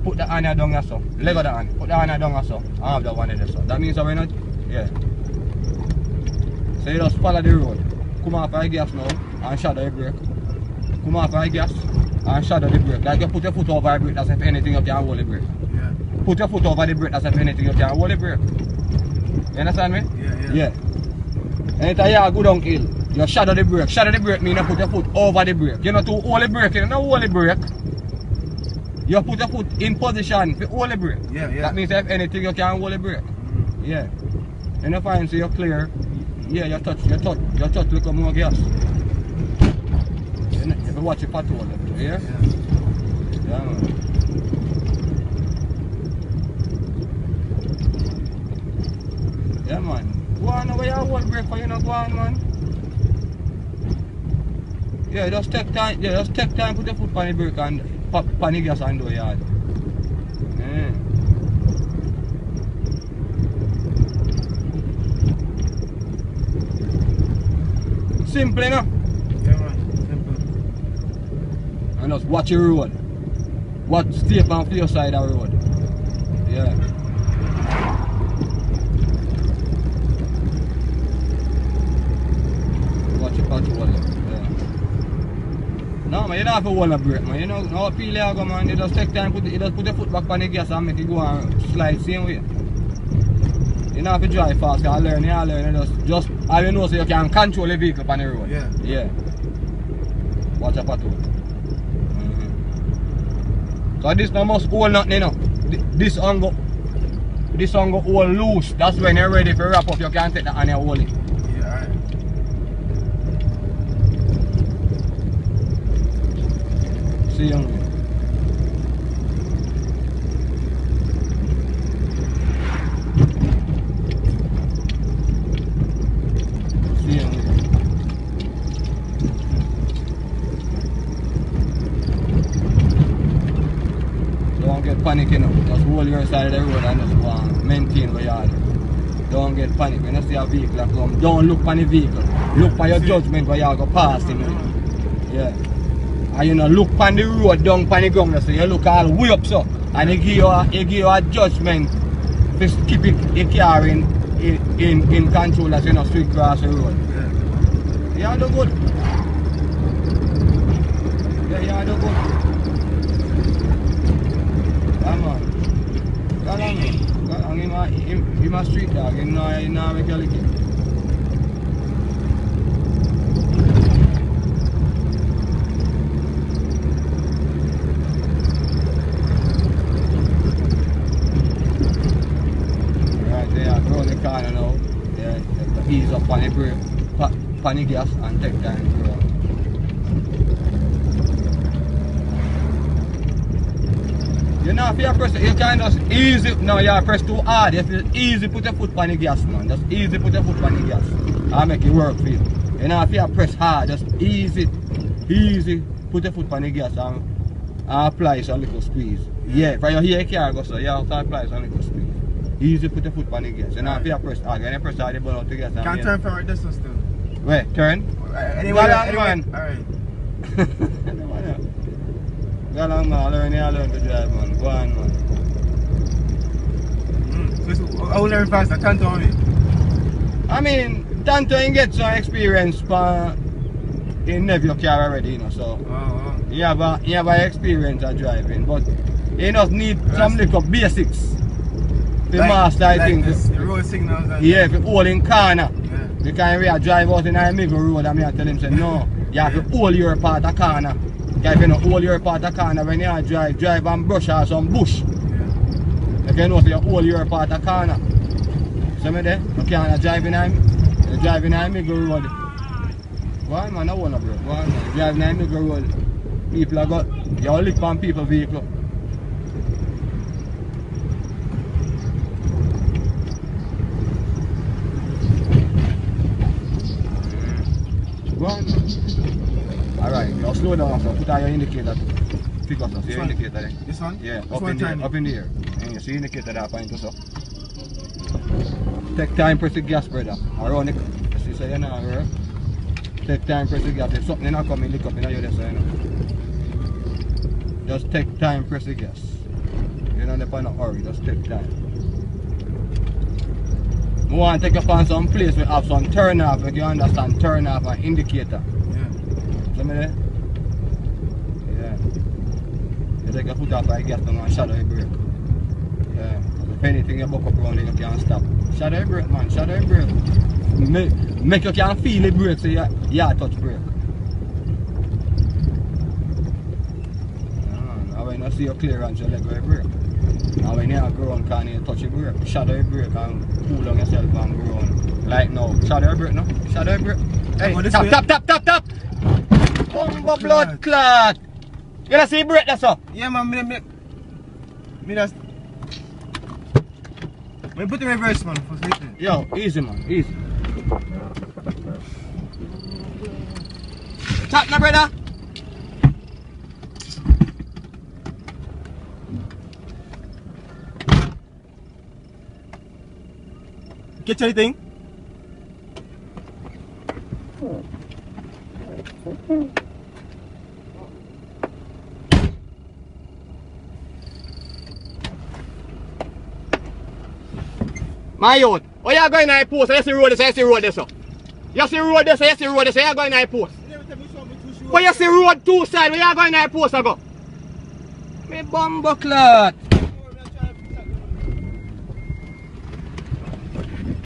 put the hand down here so. Leg of the hand. Put the hand down here so. I have the one there so. That means that we're not. Yeah. So you just follow the road. Come off the gas now and shadow the brake. Come off the gas and shadow the brake. Like you put your foot over the brake, that's if anything you can hold the brake. Yeah. Put your foot over the brake, that's if anything you can hold the brake. You understand me? Yeah. Anytime you go downhill, you shadow the brake. Shadow the brake means you put your foot over the brake. You not to hold the brake, you don't hold the brake. You put your foot in position to hold the brake. Yeah. That means if anything you can hold the brake. Yeah. And if I see you're clear, yeah, you touch little more gas. You watch your patrol, yeah? Yeah, man. Yeah, man. Go on where you hold brake for you not go on, man. Yeah, just take time, put your foot on the brake and pop on the gas and do yard. Yeah. Simple enough. Yeah, man. Simple. And just watch your road. Watch step and for your side of the road. Yeah. Watch your patrol. Yeah. No man, you don't have to hold a brake, man. You know how feel you go, man. You just take time, you just put your foot back on the gas and make it go and slide same way. You don't have to drive fast, you learn, just all you know so you can control the vehicle on the road. Yeah. Watch your patrol. So this no must hold nothing, you know. This one go hold loose. That's when you're ready for wrap up, you can take that and you hold it. Yeah, alright. See young man. Don't get panic, you know. Just hold your side of the road and just go and maintain where you are. Don't get panic. When you see a vehicle come, don't look for the vehicle. Look for your judgment where you go past him. Yeah. And you know, look on the road down on the ground, so you look all way up so. And he give you a judgment to keep your car in control as you know straight across the road. Yeah, you do good. Yeah, you do good. Come on. He's a street dog, he know make you lick it. Right there, go on the corner now. Yeah, ease up on the brake, on the gas and take time to go. You know, if you press it, you can just easy. No, you press too hard. If you easy put your foot on the gas, man. Just easy put your foot on the gas. I'll make it work for you. You know, if you press hard, just easy put your foot on the gas and apply some little squeeze. Yeah, for your here car go so you have to apply some little squeeze. Easy put your foot on the gas. You know, if you press hard, when you press hard, you burn out the gas. Can't turn from this one still. Wait, turn? Anyway. Alright. Go along, man. Learn to drive, man. Go on, man. So I will learn fast. I can't tell me. I mean, Tanto get some experience in your car already, you know, so you have a experience of driving, but you just need some little basics to master I think. The road signals and yeah, if you hold in corner. Yeah. You can't really drive out in a middle road and I tell him say no, you have to hold your part of corner. If you don't hold your part of corner when you drive and brush or some bush. Yeah. If you know so you hold your part of corner. See me there? You can't drive in a middle road. Go on man, I wanna bro. Go on man. Driving in a middle road. People are got you lick on people's vehicle. Go on. Alright, you slow down so put on your indicator. Pick up so see your indicator there. This one? Yeah, up in the air. And you see indicator that point so. Take time press the gas brother. Around the see so you know right? Take time press the gas. If something not coming lick up in your so you know. Just take time press the gas. You know, they're not hurry, just take time. We want to take you on some place we have some turn off, like you understand, turn off an indicator. Yeah. See me there? Yeah. You take your foot off and get down and shadow your brake. Yeah. If anything you buck up around there, you can't stop. Shadow your brake, man, shadow your brake. Make you can feel the brake so you touch brake. And when you see your clearance, you let go your brake. And when you have ground, can you touch your brake? Shadow your brake and cool on yourself and go on. Like now. Shadow your brake, no? Shadow your brake. Hey, tap! Bumbo blood clot! You gonna see brake that's up? Yeah, man, me just... Me put the reverse, man, for sleeping. Yo, easy, man, easy. Tap, my brother! Get anything? My youth, oh you going to the post, you see road this, you see road this up. You see road this, you see road this, you going to the post. But you see road two sides, where you going to the post, I go. Me bumbo clot.